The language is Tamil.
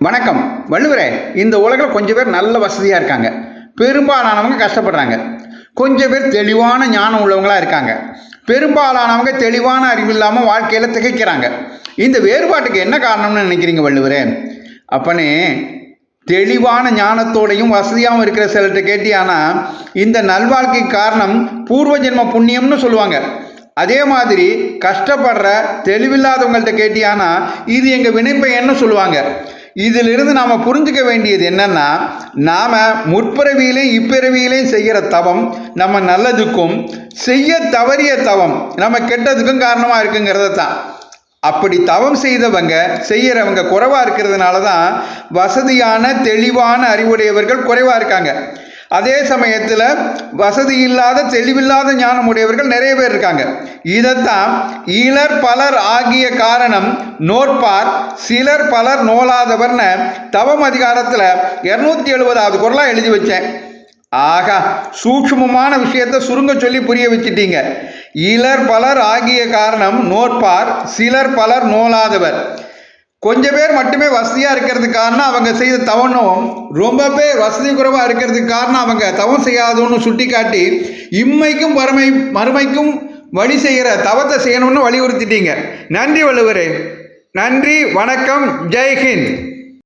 வணக்கம். வள்ளுவரே, இந்த உலகில் கொஞ்சம் பேர் நல்ல வசதியாக இருக்காங்க, பெரும்பாலானவங்க கஷ்டப்படுறாங்க. கொஞ்சம் பேர் தெளிவான ஞானம் உள்ளவங்களாக இருக்காங்க, பெரும்பாலானவங்க தெளிவான அறிவு இல்லாமல் வாழ்க்கையில் திகைக்கிறாங்க. இந்த வேறுபாட்டுக்கு என்ன காரணம்னு நினைக்கிறீங்க வள்ளுவரே? அப்பனே, தெளிவான ஞானத்தோடையும் வசதியாகவும் இருக்கிற சிலர்கிட்ட கேட்டியானா இந்த நல்வாழ்க்கைக்கு காரணம் பூர்வ ஜென்ம புண்ணியம்னு சொல்லுவாங்க. அதே மாதிரி கஷ்டப்படுற தெளிவில்லாதவங்கள்ட்ட கேட்டியானா இது எங்கள் வினைப்பயன்னு சொல்லுவாங்க. இதிலிருந்து நாம் புரிஞ்சுக்க வேண்டியது என்னன்னா, நாம் முற்பிறவியிலையும் இப்பிறவியிலையும் செய்கிற தவம் நம்ம நல்லதுக்கும், செய்ய தவறிய தவம் நம்ம கெட்டதுக்கும் காரணமாக இருக்குங்கிறத தான். அப்படி தவம் செய்கிறவங்க குறைவாக இருக்கிறதுனால தான் வசதியான தெளிவான அறிவுடையவர்கள் குறைவாக இருக்காங்க. அதே சமயத்தில் வசதி இல்லாத தெளிவில்லாத ஞானம் உடையவர்கள் நிறைய பேர் இருக்காங்க. இதைத்தான் இலர் பலர் ஆகிய காரணம் நோற்பார் சிலர் பலர் நோலாதவர்னு தவம் அதிகாரத்தில் 270வது குறளாக எழுதி வச்சேன். ஆகா, சூட்சுமமான விஷயத்தை சுருங்க சொல்லி புரிய வச்சிட்டீங்க. இலர் பலர் ஆகிய காரணம் நோற்பார் சிலர் பலர் நோலாதவர். கொஞ்சம் பேர் மட்டுமே வசதியாக இருக்கிறதுக்கு காரணம் அவங்க செய்த தவணும், ரொம்ப பேர் வசதி குறைவாக இருக்கிறதுக்கு காரணம் அவங்க தவம் செய்யாதோன்னு சுட்டி காட்டி இம்மைக்கும் மறுமைக்கும் வழி செய்கிற தவத்தை செய்யணும்னு வலியுறுத்திட்டீங்க. நன்றி வள்ளுவரே. நன்றி, வணக்கம், ஜெய்ஹிந்த்.